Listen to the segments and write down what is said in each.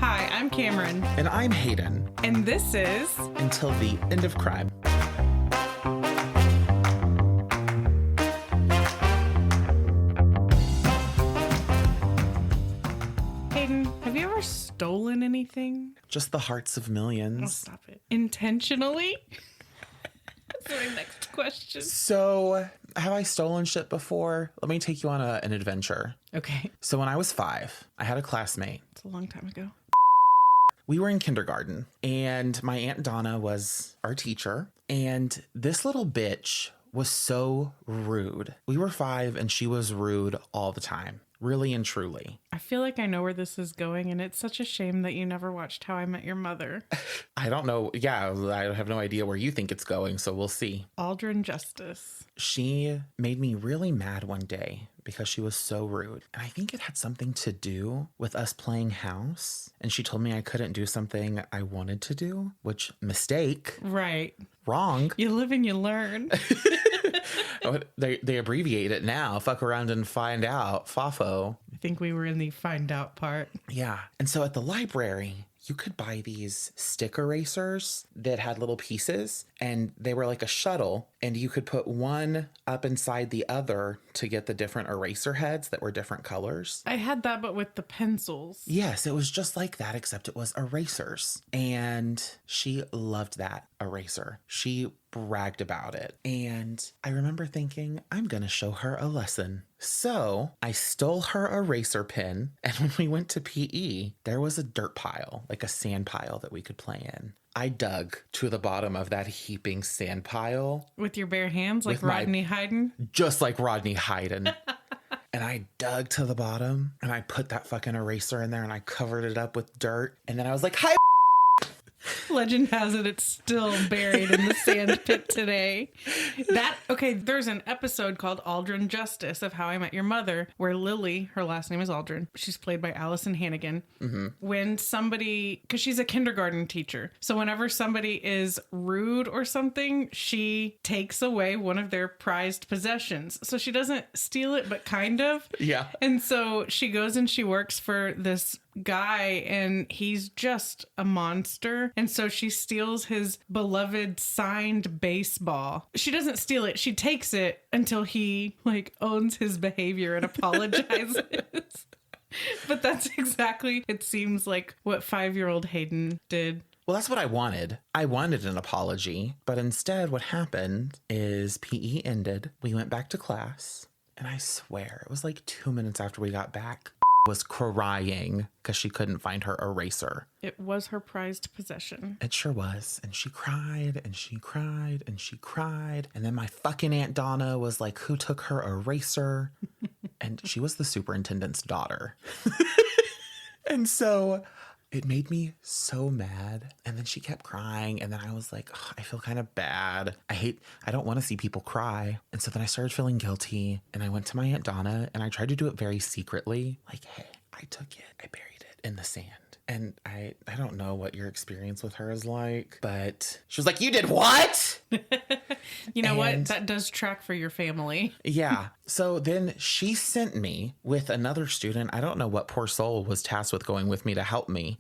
Hi, I'm Cameron. And I'm Hayden. And this is... Until the End of Crime. Hayden, have you ever stolen anything? Just the hearts of millions. Oh, stop it. Intentionally? That's my next question. So, have I stolen shit before? Let me take you on an adventure. Okay. So when I was 5, I had a classmate. It's a long time ago. We were in kindergarten, and my Aunt Donna was our teacher, and this little bitch was so rude. We were 5, and she was rude all the time, really and truly. I feel like I know where this is going, and it's such a shame that you never watched How I Met Your Mother. I don't know. Yeah, I have no idea where you think it's going, so we'll see. Aldrin Justice. She made me really mad one day because she was so rude. And I think it had something to do with us playing house. And she told me I couldn't do something I wanted to do, which mistake. Right. Wrong. You live and you learn. They abbreviate it now. Fuck around and find out. FAFO. I think we were in the find out part. Yeah. And so at the library, you could buy these stick erasers that had little pieces, and they were like a shuttle, and you could put one up inside the other to get the different eraser heads that were different colors. I had that, but with the pencils. Yes, it was just like that, except it was erasers. And she loved that eraser. She bragged about it. And I remember thinking, I'm going to show her a lesson. So I stole her eraser pen. And when we went to PE, there was a dirt pile, like a sand pile that we could play in. I dug to the bottom of that heaping sand pile. With your bare hands, like Rodney Hayden? Just like Rodney Hayden. And I dug to the bottom and I put that fucking eraser in there and I covered it up with dirt. And then I was like, hi. Legend has it, it's still buried in the sand pit today. There's an episode called Aldrin Justice of How I Met Your Mother, where Lily, her last name is Aldrin, she's played by Allison Hannigan. Mm-hmm. When somebody, because she's a kindergarten teacher, so whenever somebody is rude or something, she takes away one of their prized possessions. So she doesn't steal it, but kind of. Yeah. And so she goes and she works for this guy, and he's just a monster. And so she steals his beloved signed baseball. She doesn't steal it. She takes it until he owns his behavior and apologizes. But that's exactly, it seems like, what 5-year-old Hayden did. Well, that's what I wanted. I wanted an apology. But instead, what happened is PE ended. We went back to class. And I swear, it was like 2 minutes after we got back, was crying because she couldn't find her eraser. It was her prized possession. It sure was. And she cried and she cried and she cried. And then my fucking Aunt Donna was like, who took her eraser? And she was the superintendent's daughter. And so it made me so mad. And then she kept crying. And then I was like, oh, I feel kind of bad. I don't want to see people cry. And so then I started feeling guilty. And I went to my Aunt Donna and I tried to do it very secretly. Like, hey, I took it. I buried it in the sand. And I don't know what your experience with her is like, but she was like, you did what? You know what? That does track for your family. Yeah. So then she sent me with another student. I don't know what poor soul was tasked with going with me to help me.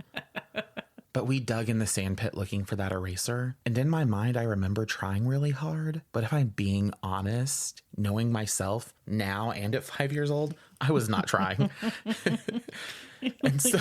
But we dug in the sand pit looking for that eraser. And in my mind, I remember trying really hard. But if I'm being honest, knowing myself now and at 5 years old, I was not trying. And so,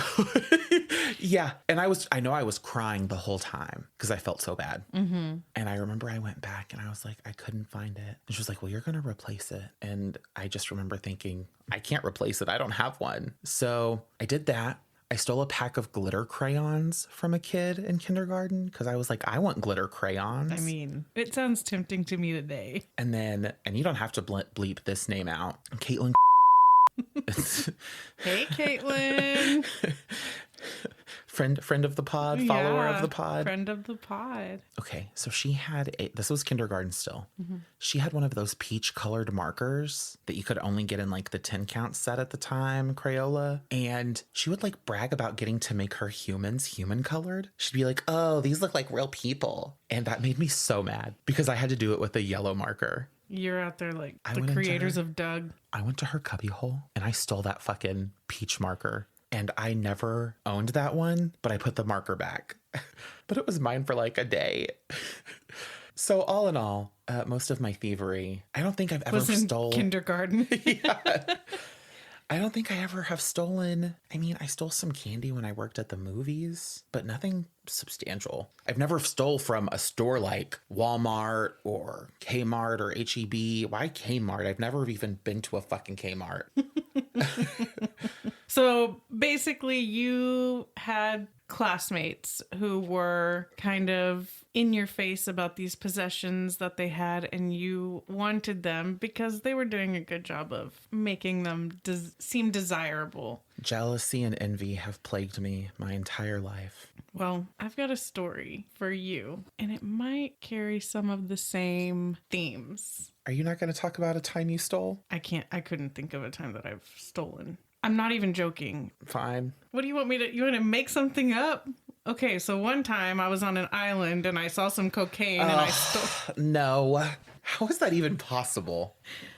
yeah. And I know I was crying the whole time because I felt so bad. Mm-hmm. And I remember I went back and I was like, I couldn't find it. And she was like, well, you're going to replace it. And I just remember thinking, I can't replace it. I don't have one. So I did that. I stole a pack of glitter crayons from a kid in kindergarten because I was like, I want glitter crayons. I mean, it sounds tempting to me today. And you don't have to bleep this name out. Caitlin. Hey, Caitlin. Friend of the pod, follower of the pod. Friend of the pod. Okay, so she had this was kindergarten still. Mm-hmm. She had one of those peach colored markers that you could only get in like the 10 count set at the time, Crayola. And she would like brag about getting to make her humans human colored. She'd be like, oh, these look like real people. And that made me so mad because I had to do it with a yellow marker. You're out there like the creators of Doug. I went to her cubbyhole and I stole that fucking peach marker and I never owned that one, but I put the marker back. But it was mine for like a day. So all in all, most of my thievery, I don't think I've ever Was in stole kindergarten. Yeah. I don't think I ever have stolen. I mean, I stole some candy when I worked at the movies, but nothing substantial. I've never stole from a store like Walmart or Kmart or HEB. Why Kmart? I've never even been to a fucking Kmart. So basically, you had classmates who were kind of in your face about these possessions that they had, and you wanted them because they were doing a good job of making them seem desirable. Jealousy and envy have plagued me my entire life. Well, I've got a story for you, and it might carry some of the same themes. Are you not going to talk about a time you stole? I couldn't think of a time that I've stolen. I'm not even joking. Fine. What do you want me to, you want to make something up? Okay, so one time I was on an island and I saw some cocaine and I stole. No. How is that even possible?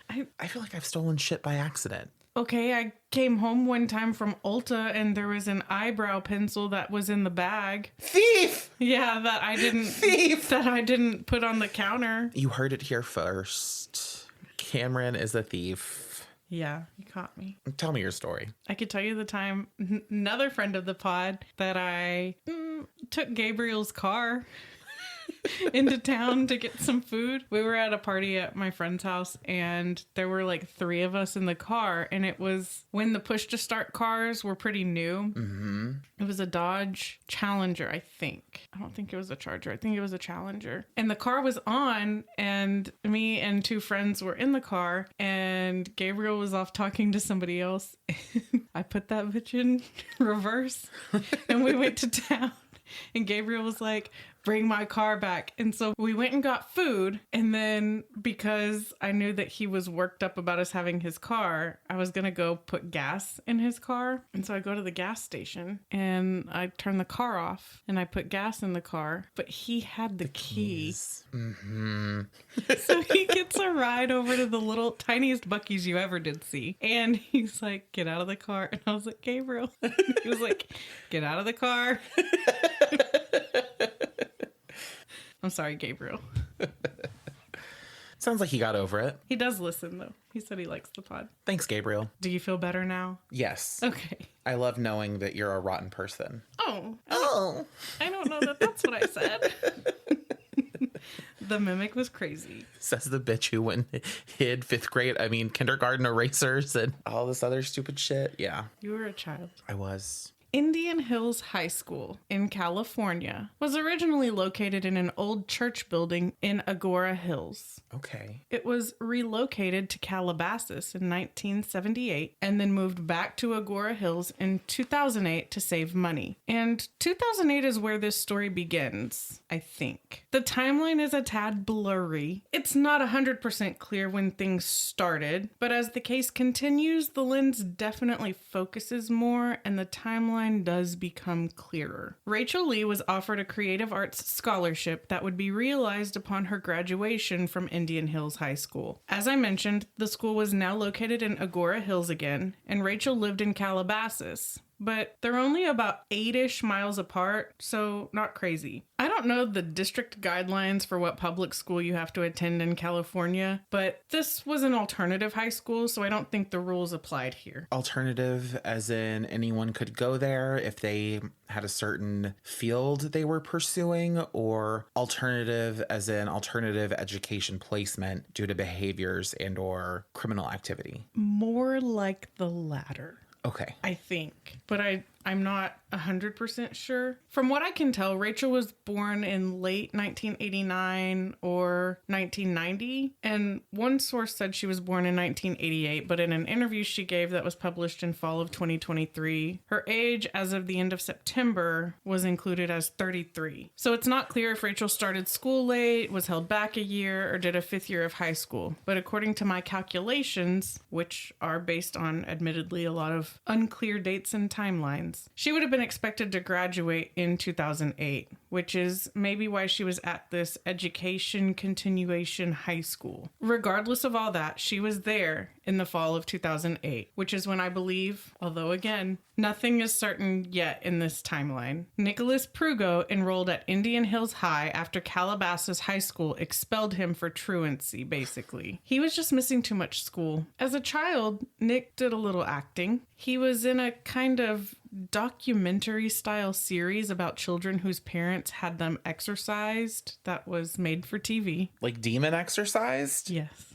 I feel like I've stolen shit by accident. Okay, I came home one time from Ulta and there was an eyebrow pencil that was in the bag. Thief! Yeah, that I didn't put on the counter. You heard it here first. Cameron is a thief. Yeah, you caught me. Tell me your story. I could tell you the time another friend of the pod that I took Gabriel's car into town to get some food. We were at a party at my friend's house and there were like 3 of us in the car, and it was when the push to start cars were pretty new. Mm-hmm. It was a Dodge Challenger, I think. I don't think it was a Charger. I think it was a Challenger. And the car was on and me and 2 friends were in the car and Gabriel was off talking to somebody else. I put that bitch in reverse and we went to town. And Gabriel was like, bring my car back. And so we went and got food. And then because I knew that he was worked up about us having his car, I was going to go put gas in his car. And so I go to the gas station and I turn the car off and I put gas in the car. But he had the key. Mm-hmm. So he gets a ride over to the little tiniest Buc-ee's you ever did see. And he's like, get out of the car. And I was like, Gabriel. He was like, get out of the car. I'm sorry, Gabriel. Sounds like he got over it. He does listen, though. He said he likes the pod. Thanks, Gabriel. Do you feel better now? Yes. Okay. I love knowing that you're a rotten person. Oh. Oh. I don't know that that's what I said. The mimic was crazy. Says the bitch who went and hid kindergarten erasers and all this other stupid shit. Yeah. You were a child. I was. Indian Hills High School in California was originally located in an old church building in Agora Hills. Okay. It was relocated to Calabasas in 1978 and then moved back to Agora Hills in 2008 to save money. And 2008 is where this story begins, I think. The timeline is a tad blurry. It's not 100% clear when things started, but as the case continues, the lens definitely focuses more and the timeline does become clearer. Rachel Lee was offered a creative arts scholarship that would be realized upon her graduation from Indian Hills High School. As I mentioned, the school was now located in Agora Hills again, and Rachel lived in Calabasas. But they're only about 8-ish miles apart, so not crazy. I don't know the district guidelines for what public school you have to attend in California, but this was an alternative high school, so I don't think the rules applied here. Alternative as in anyone could go there if they had a certain field they were pursuing, or alternative as in alternative education placement due to behaviors and or criminal activity? More like the latter. Okay. I think. But I'm not 100% sure. From what I can tell, Rachel was born in late 1989 or 1990. And one source said she was born in 1988, but in an interview she gave that was published in fall of 2023, her age as of the end of September was included as 33. So it's not clear if Rachel started school late, was held back a year, or did a 5th year of high school. But according to my calculations, which are based on admittedly a lot of unclear dates and timelines, 2000s. She would have been expected to graduate in 2008, which is maybe why she was at this education continuation high school. Regardless of all that, she was there in the fall of 2008, which is when I believe, although again, nothing is certain yet in this timeline, Nicholas Prugo enrolled at Indian Hills High after Calabasas High School expelled him for truancy, basically. He was just missing too much school. As a child, Nick did a little acting. He was in a kind of documentary style series about children whose parents had them exorcised that was made for TV. Like demon exorcised? Yes.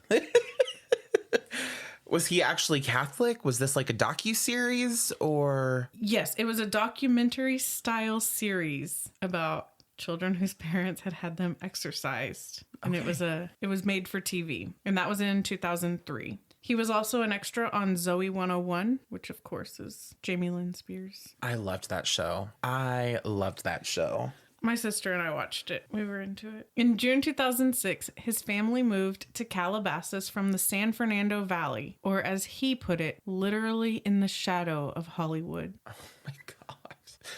Was he actually Catholic? Was this like a docuseries or? Yes, it was a documentary style series about children whose parents had them exorcised. And Okay. it was made for TV. And that was in 2003. He was also an extra on Zoe 101, which of course is Jamie Lynn Spears. I loved that show. I loved that show. My sister and I watched it. We were into it. In June 2006, his family moved to Calabasas from the San Fernando Valley, or as he put it, literally in the shadow of Hollywood. Oh my God.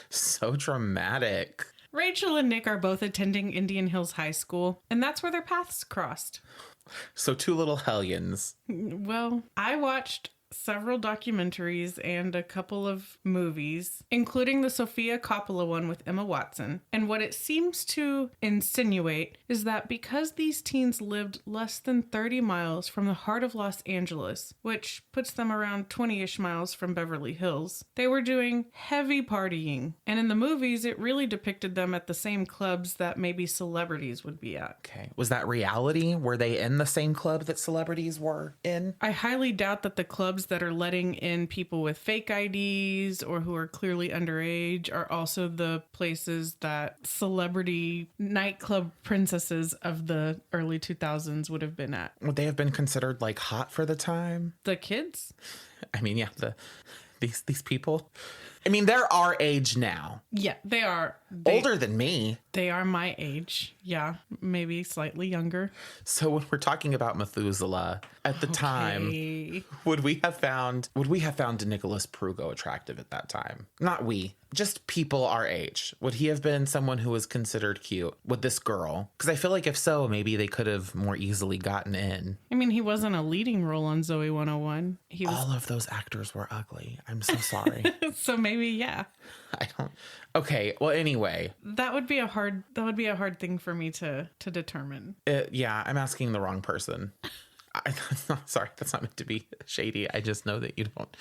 So dramatic. Rachel and Nick are both attending Indian Hills High School, and that's where their paths crossed. So two little hellions. Well, I watched several documentaries and a couple of movies, including the Sofia Coppola one with Emma Watson. And what it seems to insinuate is that because these teens lived less than 30 miles from the heart of Los Angeles, which puts them around 20-ish miles from Beverly Hills, they were doing heavy partying. And in the movies, it really depicted them at the same clubs that maybe celebrities would be at. Okay. Was that reality? Were they in the same club that celebrities were in? I highly doubt that the clubs that are letting in people with fake IDs or who are clearly underage are also the places that celebrity nightclub princesses of the early 2000s would have been at. Would they have been considered like hot for the time? The kids? I mean, yeah, these people. I mean, they're our age now. Yeah, they are. Older than me. They are my age. Yeah, maybe slightly younger. So when we're talking about Methuselah, at the time, would we have found Nicholas Prugo attractive at that time? Not we, just people our age. Would he have been someone who was considered cute with this girl? Because I feel like if so, maybe they could have more easily gotten in. I mean, he wasn't a leading role on Zoe 101. He was. All of those actors were ugly. I'm so sorry. So maybe, yeah. I don't. Okay. Well, anyway. That would be a hard thing for me to determine. Yeah, I'm asking the wrong person. Sorry, that's not meant to be shady. I just know that you don't.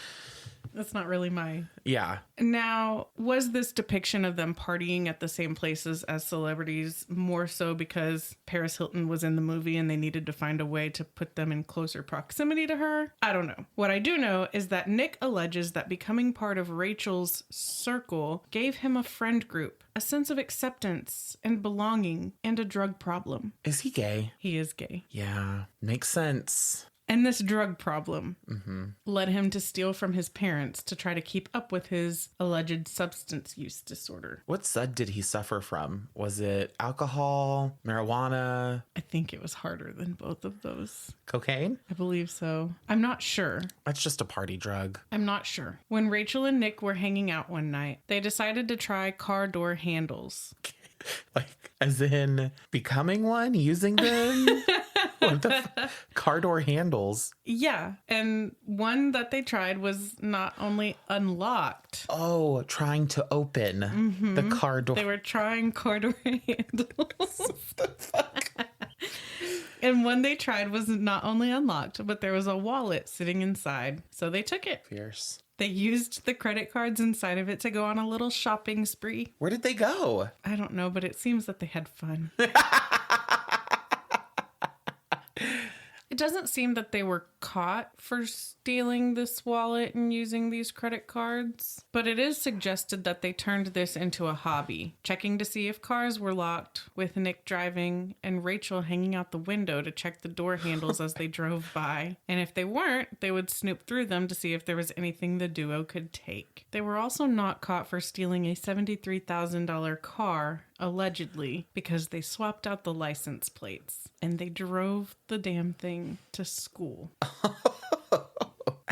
That's not really my... Yeah. Now, was this depiction of them partying at the same places as celebrities more so because Paris Hilton was in the movie and they needed to find a way to put them in closer proximity to her? I don't know. What I do know is that Nick alleges that becoming part of Rachel's circle gave him a friend group, a sense of acceptance and belonging, and a drug problem. Is he gay? He is gay. Yeah, makes sense. And this drug problem led him to steal from his parents to try to keep up with his alleged substance use disorder. What SUD did he suffer from? Was it alcohol, marijuana? I think it was harder than both of those. Cocaine? I believe so. I'm not sure. That's just a party drug. I'm not sure. When Rachel and Nick were hanging out one night, they decided to try car door handles. Like, as in becoming one, using them? What the car door handles? Yeah, and one that they tried was not only unlocked. Oh, trying to open the car door. They were trying car door handles. What the fuck? And one they tried was not only unlocked, but there was a wallet sitting inside. So they took it. Fierce. They used the credit cards inside of it to go on a little shopping spree. Where did they go? I don't know, but it seems that they had fun. It doesn't seem that they were caught for stealing this wallet and using these credit cards, but it is suggested that they turned this into a hobby, checking to see if cars were locked, with Nick driving and Rachel hanging out the window to check the door handles as they drove by. And if they weren't, they would snoop through them to see if there was anything the duo could take. They were also not caught for stealing a $73,000 car, allegedly, because they swapped out the license plates and they drove the damn thing to school.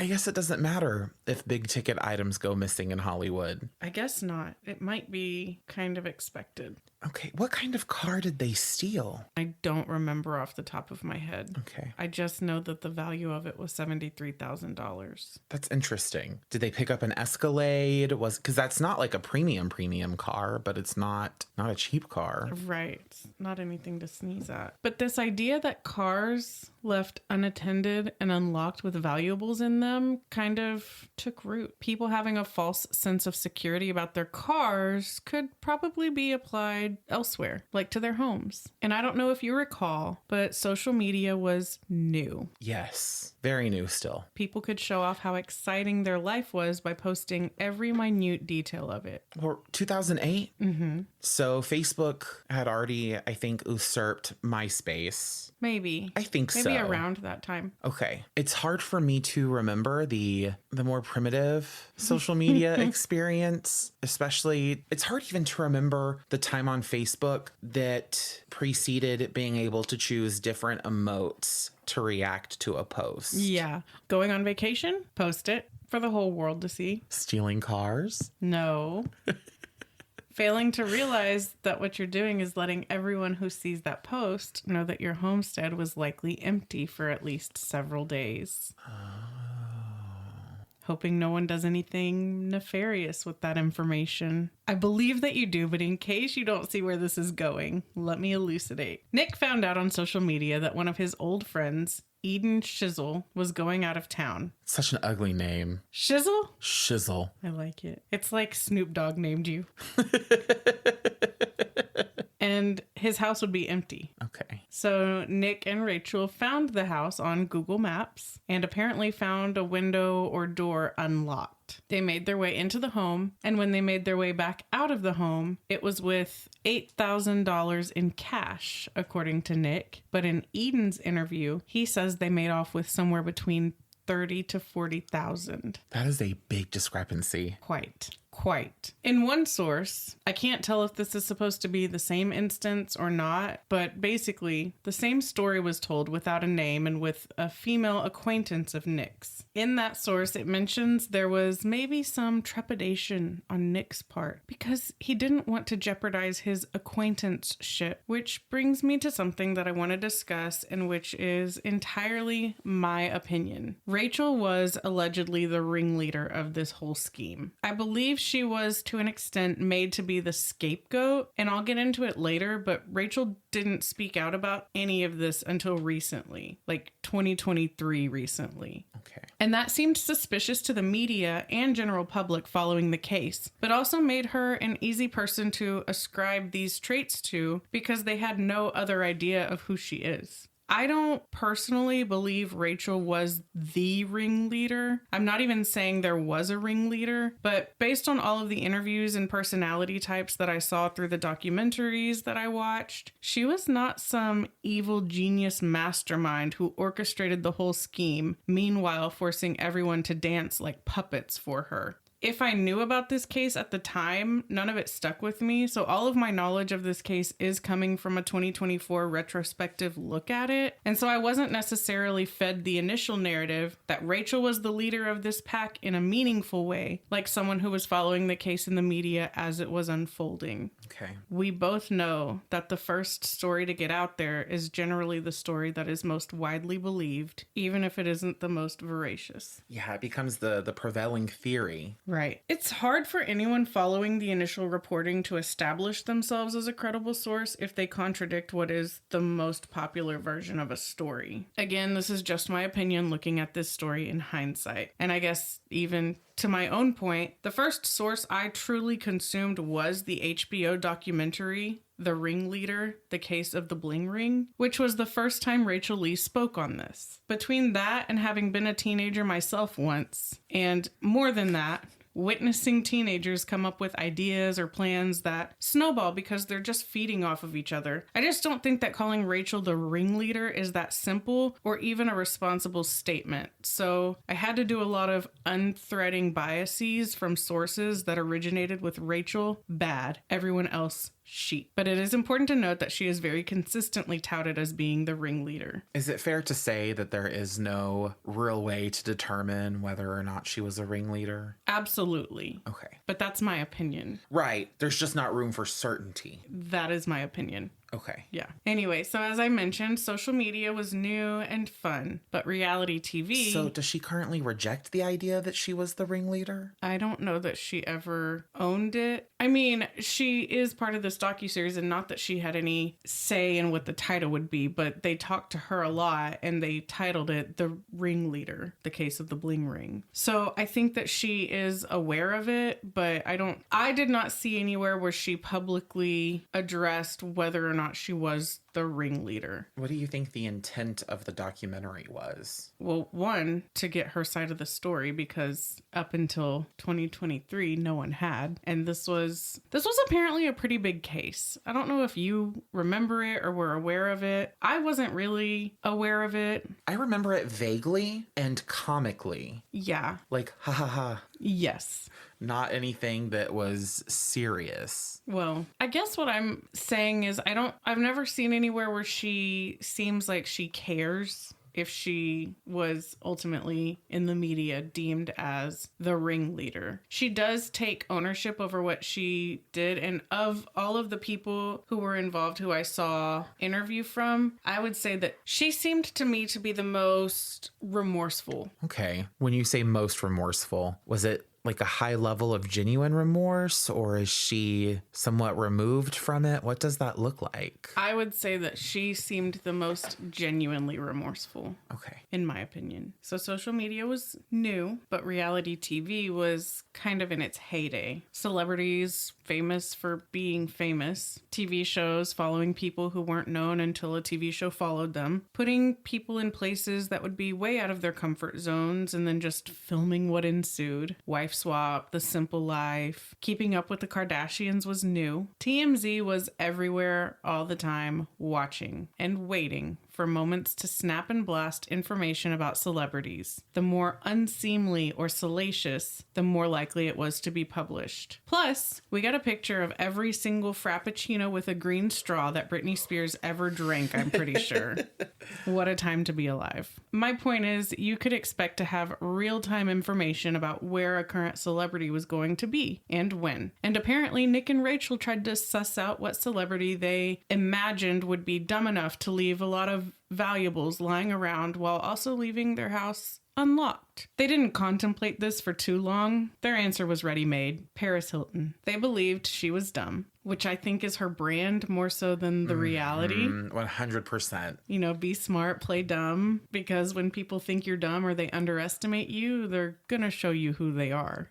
I guess it doesn't matter if big ticket items go missing in Hollywood. I guess not. It might be kind of expected. Okay, what kind of car did they steal? I don't remember off the top of my head. Okay. I just know that the value of it was $73,000. That's interesting. Did they pick up an Escalade? Because that's not like a premium car, but it's not a cheap car. Right. Not anything to sneeze at. But this idea that cars left unattended and unlocked with valuables in them kind of took root. People having a false sense of security about their cars could probably be applied elsewhere, like to their homes. And I don't know if you recall, but social media was new. Yes, very new still. People could show off how exciting their life was by posting every minute detail of it. Well, 2008? Mm-hmm. So Facebook had already, I think, usurped MySpace. Maybe. I think so. Maybe around that time. Okay. It's hard for me to remember the more primitive social media experience, especially it's hard even to remember the time on Facebook that preceded being able to choose different emotes to react to a post. Yeah. Going on vacation? Post it for the whole world to see. Stealing cars? No. Failing to realize that what you're doing is letting everyone who sees that post know that your homestead was likely empty for at least several days. Hoping no one does anything nefarious with that information. I believe that you do, but in case you don't see where this is going, let me elucidate. Nick found out on social media that one of his old friends, Eden Shizzle, was going out of town. Such an ugly name. Shizzle? Shizzle. I like it. It's like Snoop Dogg named you. And his house would be empty. Okay. So Nick and Rachel found the house on Google Maps and apparently found a window or door unlocked. They made their way into the home, and when they made their way back out of the home, it was with $8,000 in cash, according to Nick. But in Eden's interview, he says they made off with somewhere between $30,000 to $40,000. That is a big discrepancy. Quite. In one source, I can't tell if this is supposed to be the same instance or not, but basically, the same story was told without a name and with a female acquaintance of Nick's. In that source, it mentions there was maybe some trepidation on Nick's part because he didn't want to jeopardize his acquaintanceship, which brings me to something that I want to discuss and which is entirely my opinion. Rachel was allegedly the ringleader of this whole scheme. I believe she was to an extent made to be the scapegoat, and I'll get into it later, but Rachel didn't speak out about any of this until recently, like 2023 recently. Okay. And that seemed suspicious to the media and general public following the case, but also made her an easy person to ascribe these traits to because they had no other idea of who she is. I don't personally believe Rachel was the ringleader. I'm not even saying there was a ringleader, but based on all of the interviews and personality types that I saw through the documentaries that I watched, she was not some evil genius mastermind who orchestrated the whole scheme, meanwhile forcing everyone to dance like puppets for her. If I knew about this case at the time, none of it stuck with me, so all of my knowledge of this case is coming from a 2024 retrospective look at it, and so I wasn't necessarily fed the initial narrative that Rachel was the leader of this pack in a meaningful way, like someone who was following the case in the media as it was unfolding. Okay. We both know that the first story to get out there is generally the story that is most widely believed, even if it isn't the most veracious. Yeah, it becomes the prevailing theory. Right. It's hard for anyone following the initial reporting to establish themselves as a credible source if they contradict what is the most popular version of a story. Again, this is just my opinion looking at this story in hindsight. And I guess even to my own point, the first source I truly consumed was the HBO documentary, The Ringleader, The Case of the Bling Ring, which was the first time Rachel Lee spoke on this. Between that and having been a teenager myself once, and more than that, witnessing teenagers come up with ideas or plans that snowball because they're just feeding off of each other. I just don't think that calling Rachel the ringleader is that simple or even a responsible statement. So I had to do a lot of unthreading biases from sources that originated with Rachel, bad, everyone else, sheep. But it is important to note that she is very consistently touted as being the ringleader. Is it fair to say that there is no real way to determine whether or not she was a ringleader? Absolutely. Okay. But that's my opinion. Right. There's just not room for certainty. That is my opinion. Okay. Yeah. Anyway, so as I mentioned, social media was new and fun, but reality TV... So does she currently reject the idea that she was the ringleader? I don't know that she ever owned it. I mean, she is part of this docuseries, and not that she had any say in what the title would be, but they talked to her a lot, and they titled it The Ringleader, the case of the Bling ring. So I think that she is aware of it, but I did not see anywhere where she publicly addressed whether or not she was the ringleader. What do you think the intent of the documentary was? Well, one, to get her side of the story, because up until 2023, no one had. And this was apparently a pretty big case. I don't know if you remember it or were aware of it. I wasn't really aware of it. I remember it vaguely and comically. Yeah. Like, ha ha ha. Yes. Not anything that was serious. Well, I guess what I'm saying is I've never seen anywhere where she seems like she cares if she was ultimately in the media deemed as the ringleader. She does take ownership over what she did, and of all of the people who were involved who I saw interview from, I would say that she seemed to me to be the most remorseful. Okay. When you say most remorseful, was it like a high level of genuine remorse, or is she somewhat removed from it? What does that look like? I would say that she seemed the most genuinely remorseful. Okay. In my opinion. So social media was new, but reality TV was kind of in its heyday. Celebrities famous for being famous, TV shows following people who weren't known until a TV show followed them, putting people in places that would be way out of their comfort zones, and then just filming what ensued. Wife swap, The Simple Life, Keeping Up with the Kardashians was new. TMZ was everywhere all the time, watching and waiting for moments to snap and blast information about celebrities. The more unseemly or salacious, the more likely it was to be published. Plus, we got a picture of every single Frappuccino with a green straw that Britney Spears ever drank, I'm pretty sure. What a time to be alive. My point is, you could expect to have real-time information about where a current celebrity was going to be and when. And apparently, Nick and Rachel tried to suss out what celebrity they imagined would be dumb enough to leave a lot of valuables lying around while also leaving their house unlocked. They didn't contemplate this for too long. Their answer was ready-made. Paris Hilton. They believed she was dumb, which I think is her brand more so than the reality. 100%. You know, be smart, play dumb, because when people think you're dumb or they underestimate you, they're gonna show you who they are.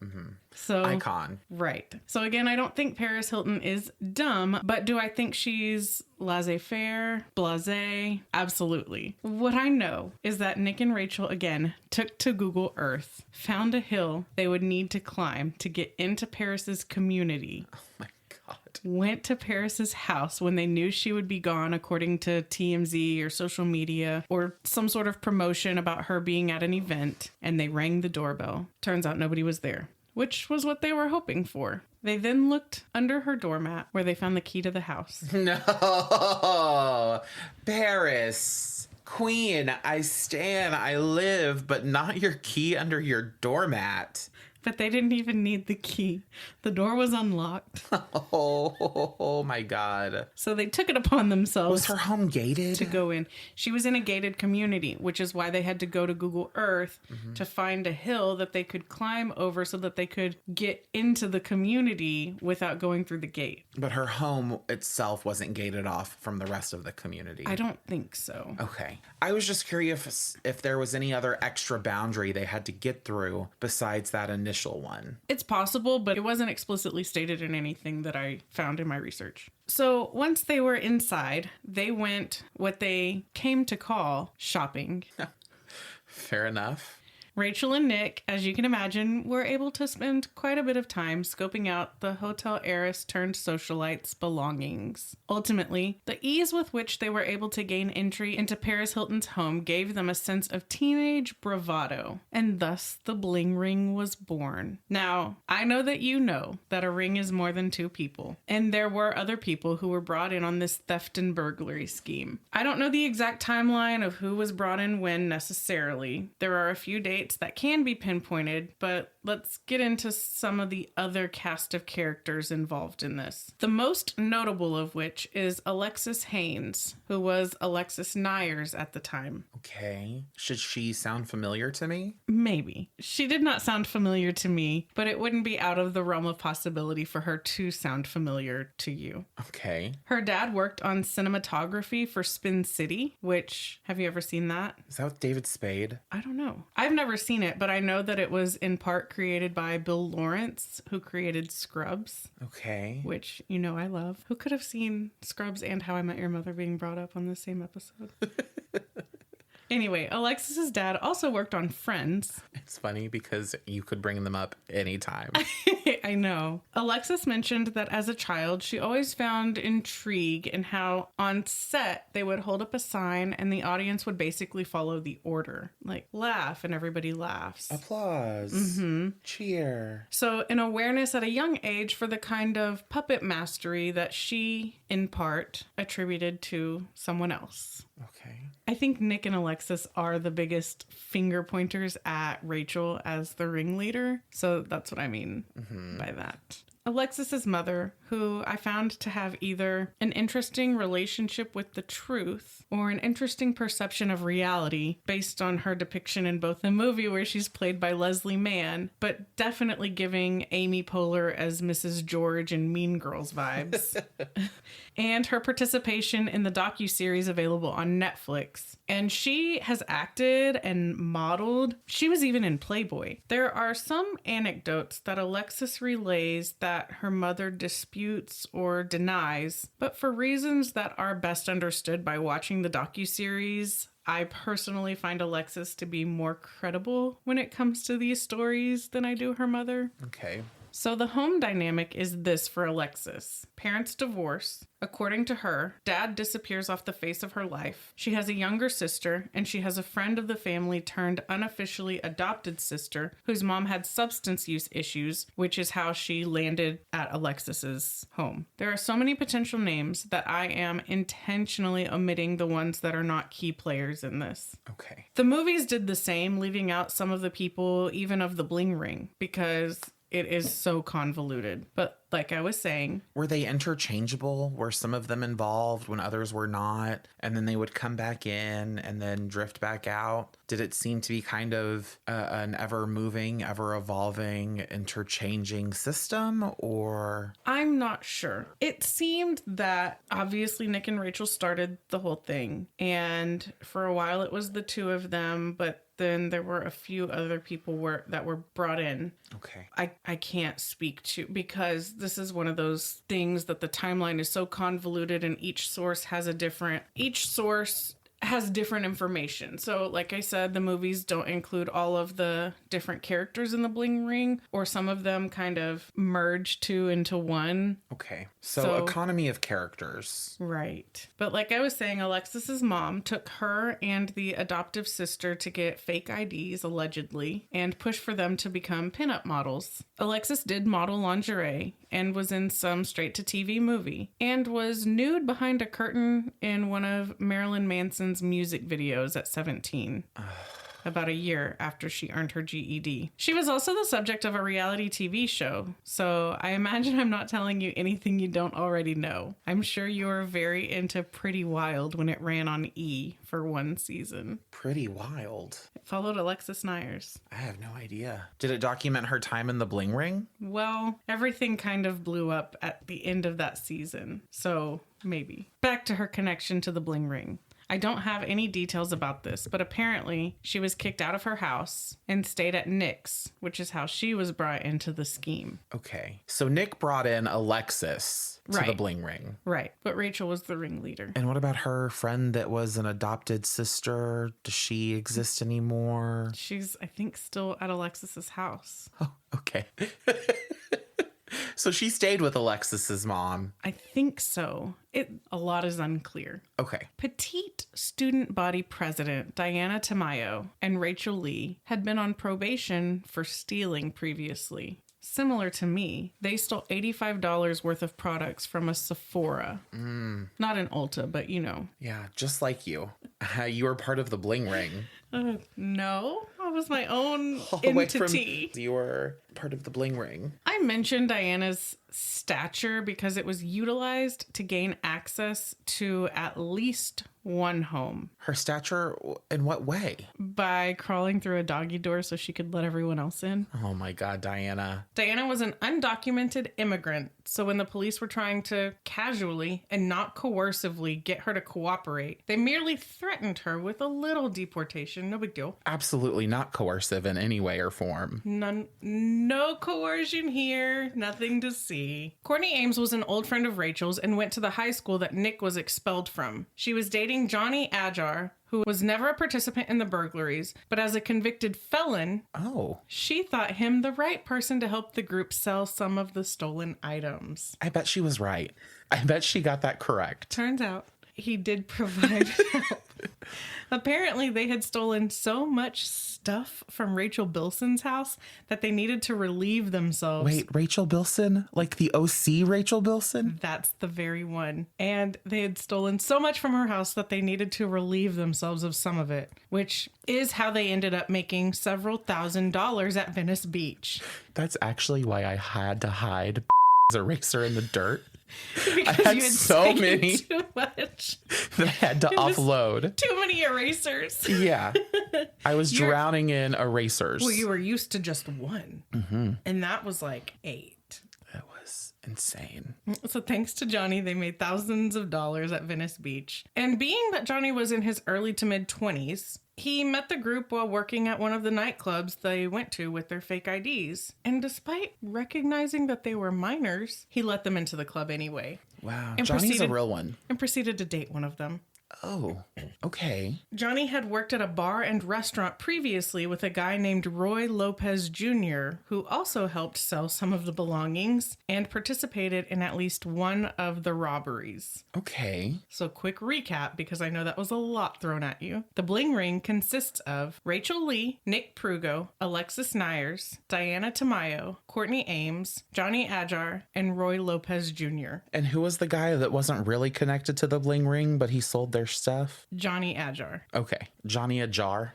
So Icon. Right. So again, I don't think Paris Hilton is dumb, but do I think she's laissez-faire, blasé? Absolutely. What I know is that Nick and Rachel, again, took to Google Earth, found a hill they would need to climb to get into Paris's community. Oh my God. Went to Paris's house when they knew she would be gone, according to TMZ or social media or some sort of promotion about her being at an event, and they rang the doorbell. Turns out nobody was there, which was what they were hoping for. They then looked under her doormat where they found the key to the house. No, Paris, Queen, I stand, I live, but not your key under your doormat. But they didn't even need the key. The door was unlocked. Oh my God. So they took it upon themselves. Was her home gated? To go in. She was in a gated community, which is why they had to go to Google Earth to find a hill that they could climb over so that they could get into the community without going through the gate. But her home itself wasn't gated off from the rest of the community. I don't think so. Okay. I was just curious if there was any other extra boundary they had to get through besides that initial one. It's possible, but it wasn't explicitly stated in anything that I found in my research. So once they were inside, they went what they came to call shopping. Fair enough. Rachel and Nick, as you can imagine, were able to spend quite a bit of time scoping out the hotel heiress turned socialite's belongings. Ultimately, the ease with which they were able to gain entry into Paris Hilton's home gave them a sense of teenage bravado, and thus the bling ring was born. Now, I know that a ring is more than two people, and there were other people who were brought in on this theft and burglary scheme. I don't know the exact timeline of who was brought in when necessarily. There are a few dates that can be pinpointed, but let's get into some of the other cast of characters involved in this. The most notable of which is Alexis Haynes, who was Alexis Nyers at the time. Okay. Should she sound familiar to me? Maybe. She did not sound familiar to me, but it wouldn't be out of the realm of possibility for her to sound familiar to you. Okay. Her dad worked on cinematography for Spin City, which, have you ever seen that? Is that with David Spade? I don't know. I've never seen it, but I know that it was in part created by Bill Lawrence, who created Scrubs. Okay. Which, you know, I love. Who could have seen Scrubs and How I Met Your Mother being brought up on the same episode? Anyway, Alexis's dad also worked on Friends. It's funny because you could bring them up anytime. I know. Alexis mentioned that as a child, she always found intrigue in how on set they would hold up a sign and the audience would basically follow the order. Like, laugh, and everybody laughs. Applause. Mm-hmm. Cheer. So an awareness at a young age for the kind of puppet mastery that she, in part, attributed to someone else. Okay. I think Nick and Alexis are the biggest finger pointers at Rachel as the ringleader. So that's what I mean by that. Alexis's mother, who I found to have either an interesting relationship with the truth or an interesting perception of reality based on her depiction in both the movie where she's played by Leslie Mann, but definitely giving Amy Poehler as Mrs. George and Mean Girls vibes. And her participation in the docuseries available on Netflix. And she has acted and modeled. She was even in Playboy. There are some anecdotes that Alexis relays that her mother disputes or denies, but for reasons that are best understood by watching the docuseries, I personally find Alexis to be more credible when it comes to these stories than I do her mother. Okay. So the home dynamic is this for Alexis. Parents divorce. According to her, dad disappears off the face of her life. She has a younger sister, and she has a friend of the family turned unofficially adopted sister whose mom had substance use issues, which is how she landed at Alexis's home. There are so many potential names that I am intentionally omitting the ones that are not key players in this. Okay. The movies did the same, leaving out some of the people, even of the Bling ring, because it is so convoluted. But like I was saying, were they interchangeable? Were some of them involved when others were not? And then they would come back in and then drift back out? Did it seem to be kind of an ever-moving, ever-evolving, interchanging system, or? I'm not sure. It seemed that obviously Nick and Rachel started the whole thing. And for a while it was the two of them, but then there were a few other people that were brought in. Okay. I can't speak to, because this is one of those things that the timeline is so convoluted and each source has different information. So like I said, the movies don't include all of the different characters in the Bling ring, or some of them kind of merge two into one. Okay. So economy of characters. Right. But like I was saying, Alexis's mom took her and the adoptive sister to get fake IDs, allegedly, and push for them to become pinup models. Alexis did model lingerie and was in some straight-to-TV movie, and was nude behind a curtain in one of Marilyn Manson's music videos at 17. About a year after she earned her GED. She was also the subject of a reality TV show, so I imagine I'm not telling you anything you don't already know. I'm sure you were very into Pretty Wild when it ran on E for one season. Pretty Wild? It followed Alexis Nyers. I have no idea. Did it document her time in the Bling ring? Well, everything kind of blew up at the end of that season, so maybe. Back to her connection to the Bling ring. I don't have any details about this, but apparently she was kicked out of her house and stayed at Nick's, which is how she was brought into the scheme. Okay. So Nick brought in Alexis to the bling ring. Right. But Rachel was the ringleader. And what about her friend that was an adopted sister? Does she exist anymore? She's, I think, still at Alexis's house. Oh, okay. So she stayed with Alexis's mom. I think so. A lot is unclear. Okay. Petite student body president Diana Tamayo and Rachel Lee had been on probation for stealing previously. Similar to me, they stole $85 worth of products from a Sephora. Not an Ulta, but you know. Yeah, just like you. You were part of the bling ring. No, I was my own entity. You were part of the bling ring. I mentioned Diana's stature because it was utilized to gain access to at least one home. Her stature in what way? By crawling through a doggy door so she could let everyone else in. Oh my God, Diana. Diana was an undocumented immigrant, so when the police were trying to casually and not coercively get her to cooperate, they merely threatened her with a little deportation. No big deal. Absolutely not coercive in any way or form. No coercion here. Nothing to see. Courtney Ames was an old friend of Rachel's and went to the high school that Nick was expelled from. She was dating Johnny Ajar, who was never a participant in the burglaries, but as a convicted felon, she thought him the right person to help the group sell some of the stolen items. I bet she was right. I bet she got that correct. Turns out he did provide help. Apparently, they had stolen so much stuff from Rachel Bilson's house that they needed to relieve themselves. Wait, Rachel Bilson? Like the OC Rachel Bilson? That's the very one. And they had stolen so much from her house that they needed to relieve themselves of some of it, which is how they ended up making several $1,000s at Venice Beach. That's actually why I had to hide eraser in the dirt. Because I had so many too much that I had to offload. Too many erasers. Yeah. I was drowning in erasers. Well, you were used to just one. Mm-hmm. And that was like 8. It was insane. So thanks to Johnny, they made thousands of dollars at Venice Beach. And being that Johnny was in his early to mid 20s, he met the group while working at one of the nightclubs they went to with their fake IDs. And despite recognizing that they were minors, he let them into the club anyway. Wow. Johnny's a real one. And proceeded to date one of them. Oh, okay. Johnny had worked at a bar and restaurant previously with a guy named Roy Lopez Jr., who also helped sell some of the belongings and participated in at least one of the robberies. Okay. So quick recap, because I know that was a lot thrown at you. The bling ring consists of Rachel Lee, Nick Prugo, Alexis Nyers, Diana Tamayo, Courtney Ames, Johnny Ajar, and Roy Lopez Jr. And who was the guy that wasn't really connected to the bling ring, but he sold their stuff? Johnny Ajar. Okay. Johnny Ajar.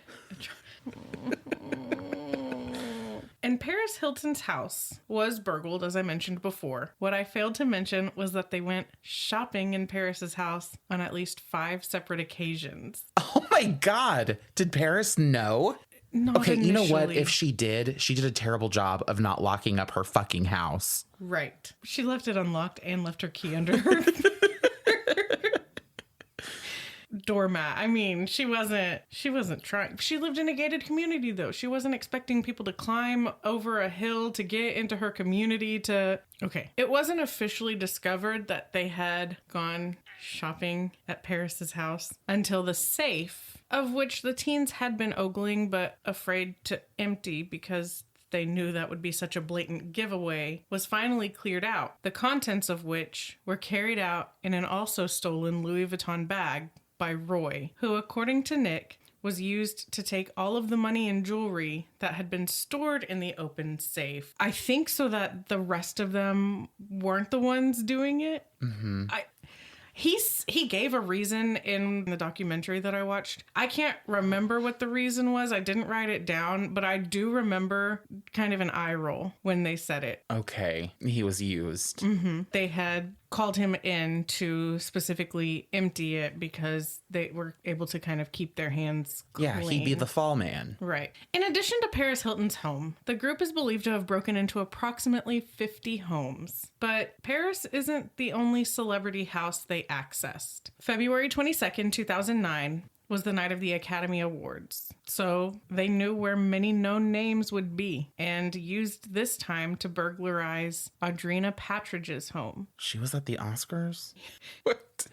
And Paris Hilton's house was burgled, as I mentioned before. What I failed to mention was that they went shopping in Paris's house on at least 5 separate occasions. Oh my God. Did Paris know? Not okay, initially. You know what? If she did a terrible job of not locking up her fucking house. Right. She left it unlocked and left her key under her doormat. I mean, she wasn't trying. She lived in a gated community, though. She wasn't expecting people to climb over a hill to get into her community to... Okay. It wasn't officially discovered that they had gone shopping at Paris's house until the safe, of which the teens had been ogling but afraid to empty because they knew that would be such a blatant giveaway, was finally cleared out, the contents of which were carried out in an also stolen Louis Vuitton bag by Roy, who, according to Nick, was used to take all of the money and jewelry that had been stored in the open safe. I think so that the rest of them weren't the ones doing it. Mm-hmm. He gave a reason in the documentary that I watched. I can't remember what the reason was. I didn't write it down, but I do remember kind of an eye roll when they said it. Okay. He was used. Mm-hmm. They had called him in to specifically empty it because they were able to kind of keep their hands clean. Yeah, he'd be the fall man. Right. In addition to Paris Hilton's home, the group is believed to have broken into approximately 50 homes. But Paris isn't the only celebrity house they accessed. February 22nd, 2009 was the night of the Academy Awards. So they knew where many known names would be and used this time to burglarize Audrina Patridge's home. She was at the Oscars? What?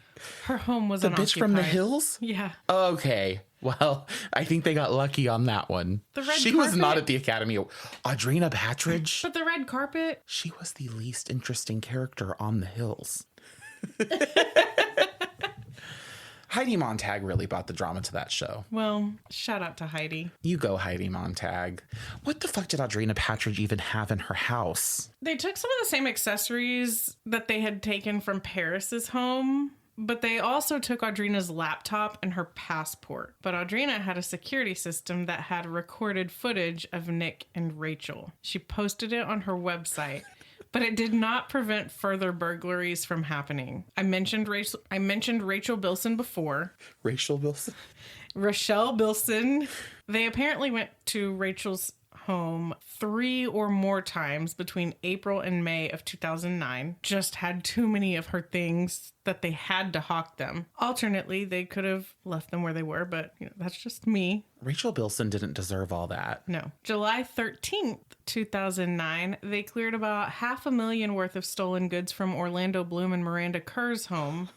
Her home was The unoccupied. bitch from the hills? Yeah. Okay. Well, I think they got lucky on that one. The red She was carpet? not at the Academy. Audrina Patridge? But the red carpet? She was the least interesting character on the hills. Heidi Montag really brought the drama to that show. Well, shout out to Heidi. You go, Heidi Montag. What the fuck did Audrina Patridge even have in her house? They took some of the same accessories that they had taken from Paris's home, but they also took Audrina's laptop and her passport. But Audrina had a security system that had recorded footage of Nick and Rachel. She posted it on her website. But it did not prevent further burglaries from happening. I mentioned Rachel Bilson before. Rachel Wilson? Rochelle Bilson. They apparently went to Rachel's home 3 or more times between April and May of 2009. Just had too many of her things that they had to hawk them. Alternately, they could have left them where they were, but that's just me. Rachel Bilson didn't deserve all that. No. July 13th, 2009, they cleared about $500,000 worth of stolen goods from Orlando Bloom and Miranda Kerr's home.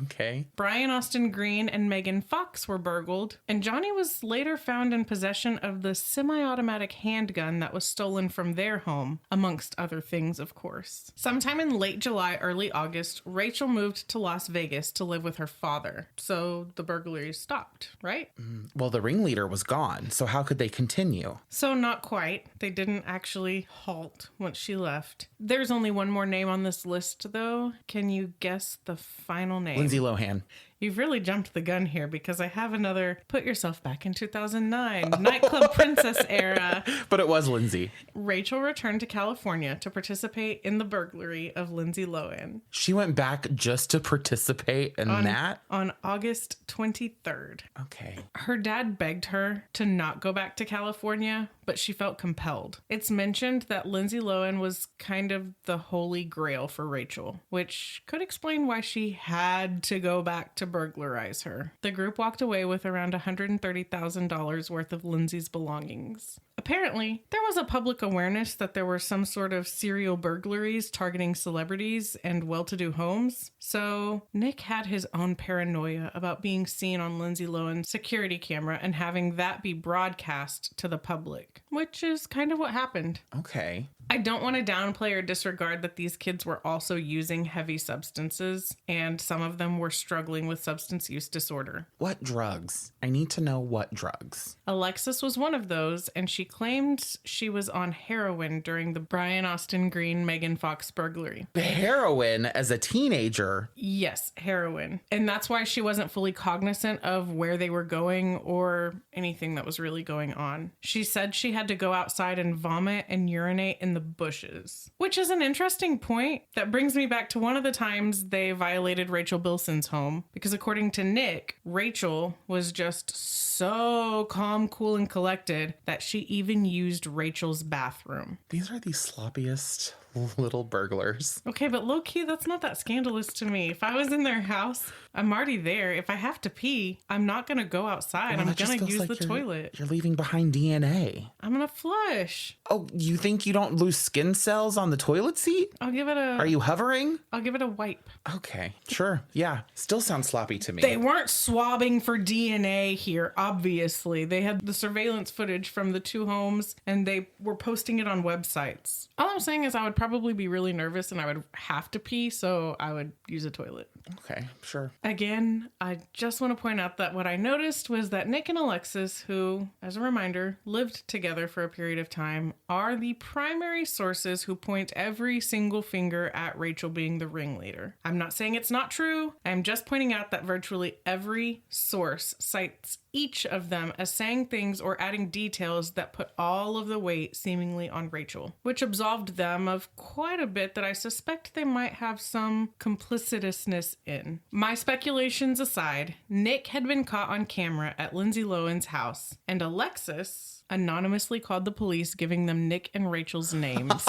Okay. Brian Austin Green and Megan Fox were burgled, and Johnny was later found in possession of the semi-automatic handgun that was stolen from their home, amongst other things, of course. Sometime in late July, early August, Rachel moved to Las Vegas to live with her father, so the burglaries stopped, right? Well, the ringleader was gone, so how could they continue? So not quite. They didn't actually halt once she left. There's only one more name on this list, though. Can you guess the final name? Lindsay Lohan. You've really jumped the gun here because I have another put yourself back in 2009 nightclub princess era. But it was Lindsay. Rachel returned to California to participate in the burglary of Lindsay Lohan. She went back just to participate in that? On August 23rd. Okay. Her dad begged her to not go back to California, but she felt compelled. It's mentioned that Lindsay Lohan was kind of the holy grail for Rachel, which could explain why she had to go back to burglarize her. The group walked away with around $130,000 worth of Lindsay's belongings. Apparently, there was a public awareness that there were some sort of serial burglaries targeting celebrities and well-to-do homes. So Nick had his own paranoia about being seen on Lindsay Lohan's security camera and having that be broadcast to the public, which is kind of what happened. Okay. I don't want to downplay or disregard that these kids were also using heavy substances, and some of them were struggling with substance use disorder. What drugs? I need to know what drugs. Alexis was one of those, and she claimed she was on heroin during the Brian Austin Green Megan Fox burglary. Heroin as a teenager? Yes, heroin. And that's why she wasn't fully cognizant of where they were going or anything that was really going on. She said she had to go outside and vomit and urinate in the bushes, which is an interesting point. That brings me back to one of the times they violated Rachel Bilson's home, because according to Nick, Rachel was just so calm, cool, and collected that she even used Rachel's bathroom. These are the sloppiest little burglars. Okay, but low-key, that's not that scandalous to me. If I was in their house, I'm already there. If I have to pee, I'm not going to go outside. Well, I'm going to use the toilet. You're leaving behind DNA. I'm going to flush. Oh, you think you don't lose skin cells on the toilet seat? I'll give it a... Are you hovering? I'll give it a wipe. Okay, sure. Yeah, still sounds sloppy to me. They weren't swabbing for DNA here, obviously. They had the surveillance footage from the 2 homes, and they were posting it on websites. All I'm saying is I would probably be really nervous and I would have to pee, so I would use a toilet. Okay, sure. Again, I just want to point out that what I noticed was that Nick and Alexis, who, as a reminder, lived together for a period of time, are the primary sources who point every single finger at Rachel being the ringleader. I'm not saying it's not true. I'm just pointing out that virtually every source cites each of them as saying things or adding details that put all of the weight seemingly on Rachel, which absolved them of quite a bit that I suspect they might have some complicitousness in. My speculations aside, Nick had been caught on camera at Lindsay Lohan's house, and Alexis anonymously called the police, giving them Nick and Rachel's names.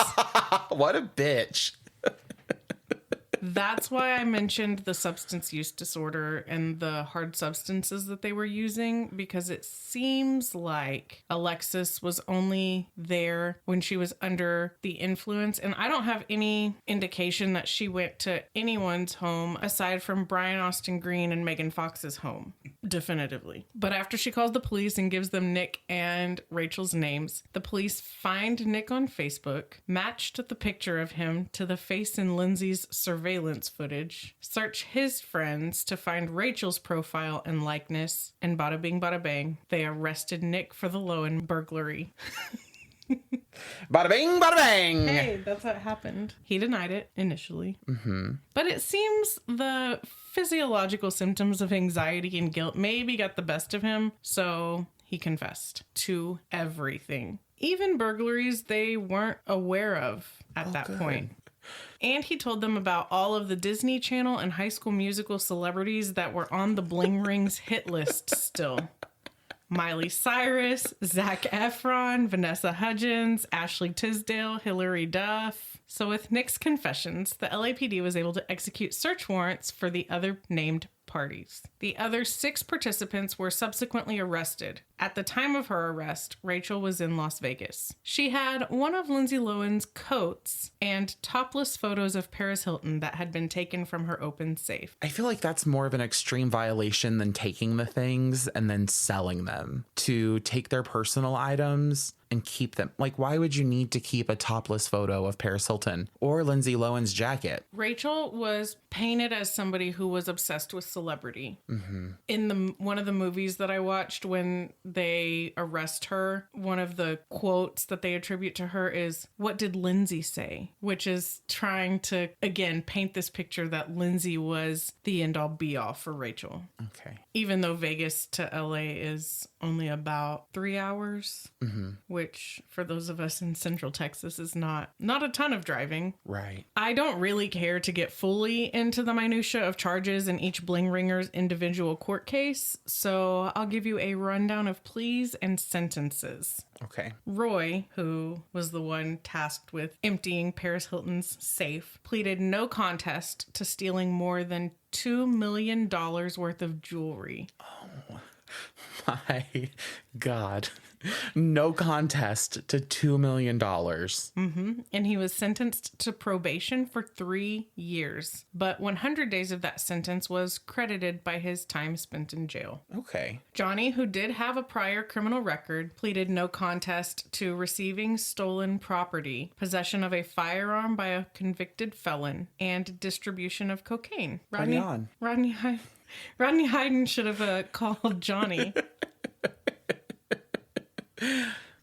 What a bitch. That's why I mentioned the substance use disorder and the hard substances that they were using, because it seems like Alexis was only there when she was under the influence. And I don't have any indication that she went to anyone's home aside from Brian Austin Green and Megan Fox's home, definitively. But after she calls the police and gives them Nick and Rachel's names, the police find Nick on Facebook, matched the picture of him to the face in Lindsay's surveillance footage, search his friends to find Rachel's profile and likeness, and bada bing bada bang, they arrested Nick for the Lohan burglary. Bada bing, bada bang. Hey, that's what happened. He denied it initially. But it seems the physiological symptoms of anxiety and guilt maybe got the best of him, so he confessed to everything. Even burglaries they weren't aware of at that point. And he told them about all of the Disney Channel and High School Musical celebrities that were on the Bling Rings hit list still. Miley Cyrus, Zac Efron, Vanessa Hudgens, Ashley Tisdale, Hilary Duff. So with Nick's confessions, the LAPD was able to execute search warrants for the other named parties. The other 6 participants were subsequently arrested. At the time of her arrest, Rachel was in Las Vegas. She had one of Lindsay Lohan's coats and topless photos of Paris Hilton that had been taken from her open safe. I feel like that's more of an extreme violation than taking the things and then selling them. To take their personal items and keep them. Like, why would you need to keep a topless photo of Paris Hilton or Lindsay Lohan's jacket? Rachel was painted as somebody who was obsessed with celebrity. In one of the movies that I watched, when they arrest her, one of the quotes that they attribute to her is, "What did Lindsay say?" Which is trying to, again, paint this picture that Lindsay was the end-all be-all for Rachel. Okay. Even though Vegas to LA is only about 3 hours, which for those of us in Central Texas is not a ton of driving. Right. I don't really care to get fully into the minutia of charges in each Bling Ringer's individual court case, so I'll give you a rundown of pleas and sentences. Okay. Roy, who was the one tasked with emptying Paris Hilton's safe, pleaded no contest to stealing more than $2 million worth of jewelry. Oh my God. No contest to $2 million. And he was sentenced to probation for 3 years. But 100 days of that sentence was credited by his time spent in jail. Okay. Johnny, who did have a prior criminal record, pleaded no contest to receiving stolen property, possession of a firearm by a convicted felon, and distribution of cocaine. Rodney Hayden should have called Johnny.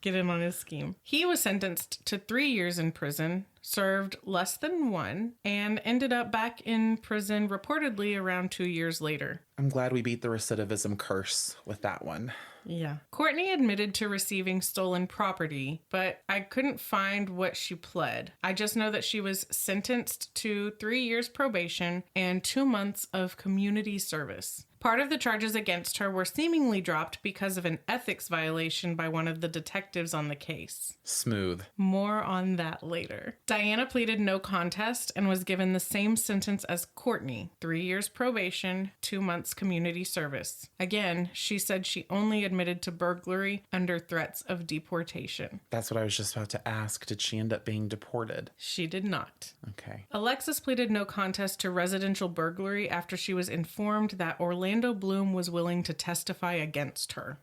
Get in on his scheme. He was sentenced to 3 years in prison, served less than 1, and ended up back in prison reportedly around 2 years later. I'm glad we beat the recidivism curse with that one. Yeah. Courtney admitted to receiving stolen property, but I couldn't find what she pled. I just know that she was sentenced to 3 years probation and 2 months of community service. Part of the charges against her were seemingly dropped because of an ethics violation by one of the detectives on the case. Smooth. More on that later. Diana pleaded no contest and was given the same sentence as Courtney, 3 years probation, 2 months community service. Again, she said she only admitted to burglary under threats of deportation. That's what I was just about to ask. Did she end up being deported? She did not. Okay. Alexis pleaded no contest to residential burglary after she was informed that Orlando Bloom was willing to testify against her.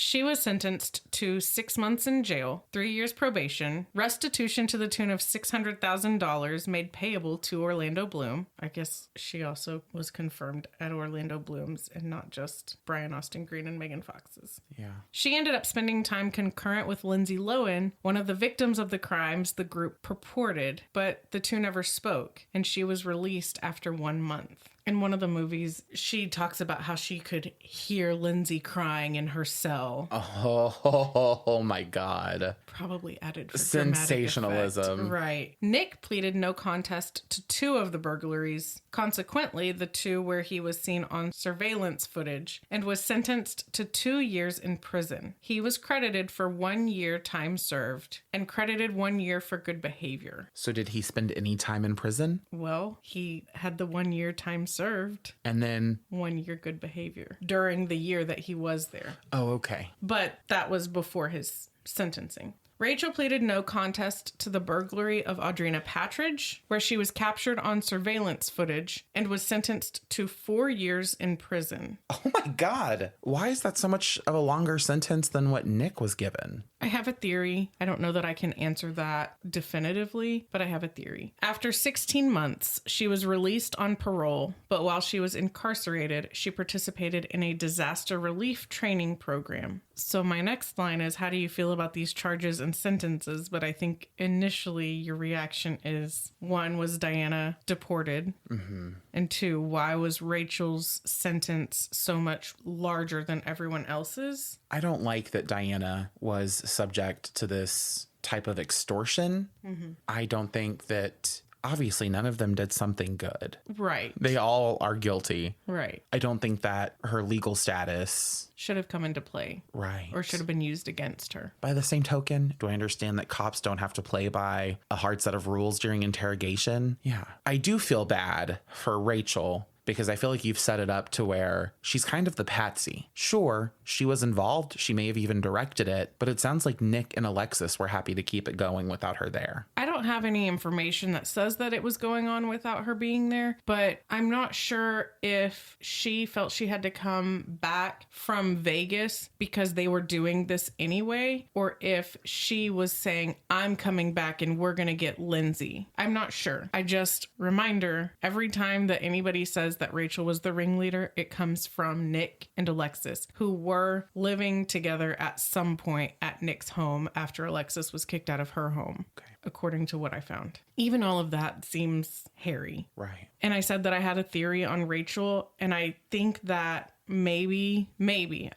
She was sentenced to 6 months in jail, 3 years probation, restitution to the tune of $600,000 made payable to Orlando Bloom. I guess she also was confirmed at Orlando Bloom's and not just Brian Austin Green and Megan Fox's. Yeah. She ended up spending time concurrent with Lindsay Lohan, one of the victims of the crimes the group purported, but the two never spoke, and she was released after 1 month. In one of the movies, she talks about how she could hear Lindsay crying in her cell. Oh my God. Probably added for sensationalism. dramatic effect. Right. Nick pleaded no contest to 2 of the burglaries. Consequently, the 2 where he was seen on surveillance footage, and was sentenced to 2 years in prison. He was credited for 1 year time served and credited 1 year for good behavior. So did he spend any time in prison? Well, he had the 1 year time served. And then 1 year good behavior during the year that he was there. Oh, okay. But that was before his sentencing. Rachel pleaded no contest to the burglary of Audrina Patridge, where she was captured on surveillance footage and was sentenced to 4 years in prison. Oh my God. Why is that so much of a longer sentence than what Nick was given? I have a theory. I don't know that I can answer that definitively, but I have a theory. After 16 months, she was released on parole, but while she was incarcerated, she participated in a disaster relief training program. So my next line is, how do you feel about these charges and sentences? But I think initially your reaction is, 1, was Diana deported? Mm-hmm. And 2, why was Rachel's sentence so much larger than everyone else's? I don't like that Diana was subject to this type of extortion. Mm-hmm. I don't think that... Obviously, none of them did something good. Right. They all are guilty. Right. I don't think that her legal status... should have come into play. Right. Or should have been used against her. By the same token, do I understand that cops don't have to play by a hard set of rules during interrogation? Yeah. I do feel bad for Rachel, because I feel like you've set it up to where she's kind of the patsy. Sure, she was involved. She may have even directed it, but it sounds like Nick and Alexis were happy to keep it going without her there. I don't have any information that says that it was going on without her being there, but I'm not sure if she felt she had to come back from Vegas because they were doing this anyway, or if she was saying, I'm coming back and we're going to get Lindsay. I'm not sure. I just, reminder, every time that anybody says that Rachel was the ringleader, it comes from Nick and Alexis, who were living together at some point at Nick's home after Alexis was kicked out of her home, according to what I found. Even all of that seems hairy. Right. And I said that I had a theory on Rachel, and I think that maybe,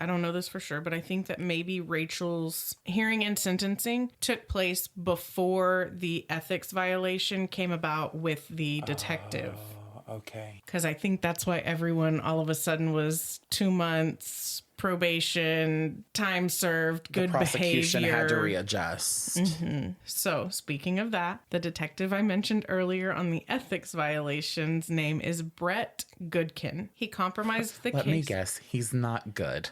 I don't know this for sure, but I think that maybe Rachel's hearing and sentencing took place before the ethics violation came about with the detective. Okay. Because I think that's why everyone all of a sudden was 2 months, probation, time served, good behavior. The prosecution had to readjust. Mm-hmm. So, speaking of that, the detective I mentioned earlier on the ethics violations name is Brett Goodkin. He compromised the case. Let me guess, he's not good.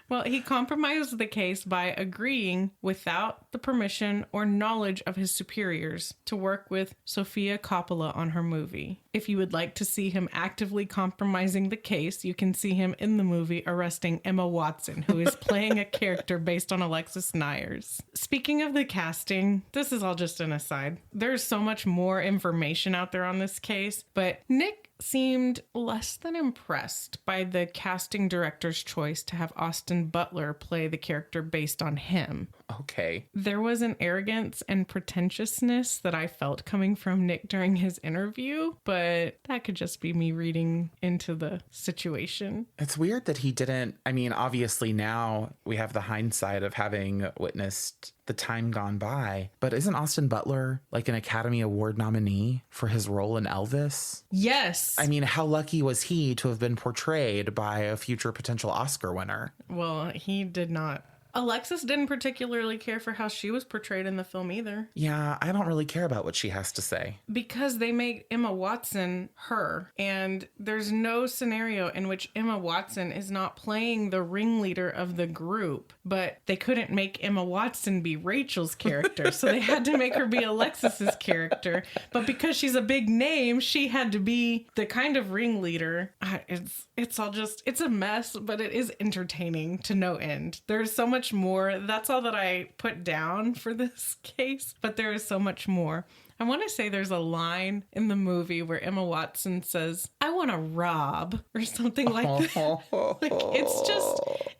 Well, he compromised the case by agreeing without the permission or knowledge of his superiors to work with Sofia Coppola on her movie. If you would like to see him actively compromising the case, you can see him in the movie arresting Emma Watson, who is playing a character based on Alexis Nyers. Speaking of the casting, this is all just an aside. There's so much more information out there on this case, but Nick seemed less than impressed by the casting director's choice to have Austin Butler play the character based on him. Okay. There was an arrogance and pretentiousness that I felt coming from Nick during his interview, but that could just be me reading into the situation. It's weird that he didn't. I mean, obviously now we have the hindsight of having witnessed the time gone by, but isn't Austin Butler like an Academy Award nominee for his role in Elvis? Yes. I mean, how lucky was he to have been portrayed by a future potential Oscar winner? Well, he did not Alexis didn't particularly care for how she was portrayed in the film either. Yeah, I don't really care about what she has to say. Because they made Emma Watson her, and there's no scenario in which Emma Watson is not playing the ringleader of the group, but they couldn't make Emma Watson be Rachel's character, so they had to make her be Alexis's character. But because she's a big name, she had to be the kind of ringleader. It's a mess, but it is entertaining to no end. There's so much more. That's all that I put down for this case, but there is so much more. I want to say there's a line in the movie where Emma Watson says, "I want to rob," or something like that. Like,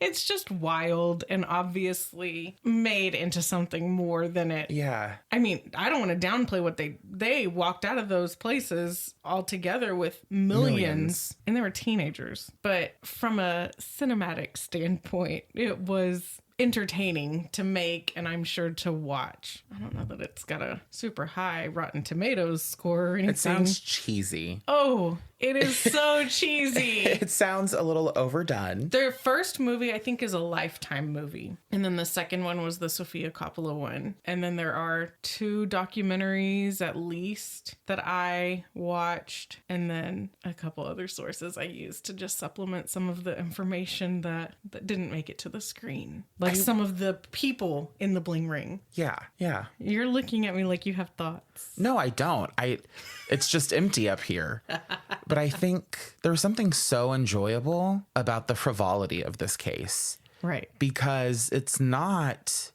it's just wild and obviously made into something more than it. Yeah. I mean, I don't want to downplay what they walked out of those places altogether with millions. And they were teenagers. But from a cinematic standpoint, it was entertaining to make, and I'm sure to watch. I don't know that it's got a super high Rotten Tomatoes score or anything. It sounds cheesy. Oh, it is so cheesy. It sounds a little overdone. Their first movie, I think, is a Lifetime movie. And then the second one was the Sofia Coppola one. And then there are 2 documentaries at least that I watched. And then a couple other sources I used to just supplement some of the information that didn't make it to the screen. Like some of the people in the Bling ring. Yeah. You're looking at me like you have thoughts. No, I don't. It's just empty up here. But I think there was something so enjoyable about the frivolity of this case. Right. Because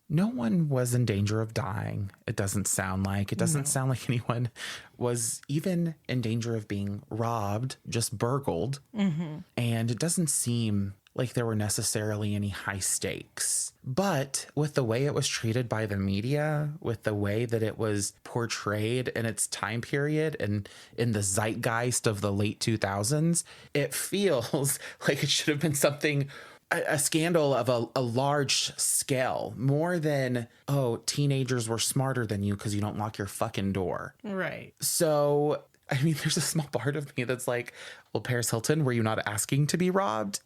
no one was in danger of dying. It doesn't sound like. It doesn't sound like anyone was even in danger of being robbed, just burgled. Mm-hmm. And it doesn't seem like there were necessarily any high stakes. But with the way it was treated by the media, with the way that it was portrayed in its time period and in the zeitgeist of the late 2000s, it feels like it should have been something, a scandal of a large scale, more than, oh, teenagers were smarter than you because you don't lock your fucking door. Right. So, I mean, there's a small part of me that's like, well, Paris Hilton, were you not asking to be robbed?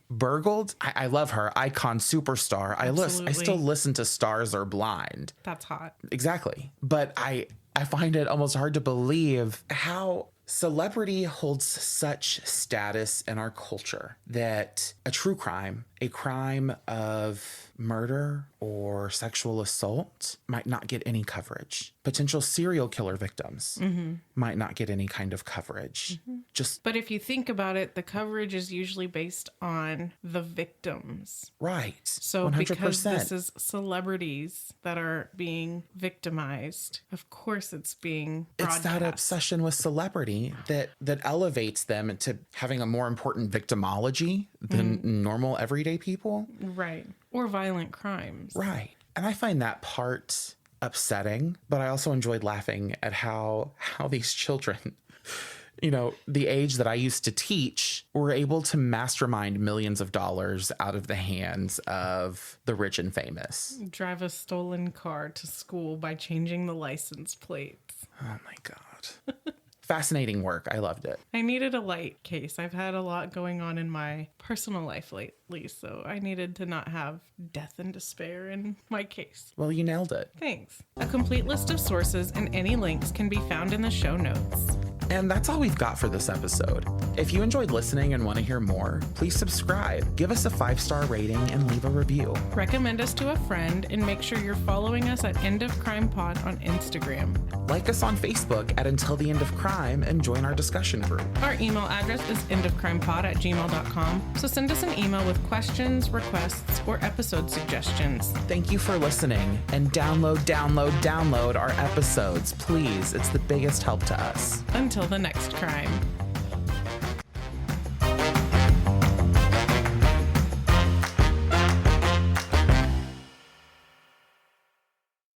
Burgled? I love her. Icon, superstar. I still listen to Stars Are Blind. That's hot. Exactly. But I find it almost hard to believe how celebrity holds such status in our culture that a true crime, a crime of murder or sexual assault, might not get any coverage. Potential serial killer victims might not get any kind of coverage. But if you think about it, the coverage is usually based on the victims. Right. So 100%. Because this is celebrities that are being victimized, of course it's being broadcast. It's that obsession with celebrity that elevates them into having a more important victimology than normal everyday people. Right. Or violent crimes. Right. And I find that part upsetting, but I also enjoyed laughing at how these children, the age that I used to teach, were able to mastermind millions of dollars out of the hands of the rich and famous. Drive a stolen car to school by changing the license plates. Oh my God. Fascinating work. I loved it. I needed a light case. I've had a lot going on in my personal life lately, so I needed to not have death and despair in my case. Well, you nailed it. Thanks. A complete list of sources and any links can be found in the show notes. And that's all we've got for this episode. If you enjoyed listening and want to hear more, please subscribe, give us a 5-star rating, and leave a review. Recommend us to a friend and make sure you're following us at End of Crime Pod on Instagram. Like us on Facebook at Until the End of Crime and join our discussion group. Our email address is endofcrimepod@gmail.com, so send us an email with questions, requests, or episode suggestions. Thank you for listening, and download our episodes, please. It's the biggest help to us. Until the next crime.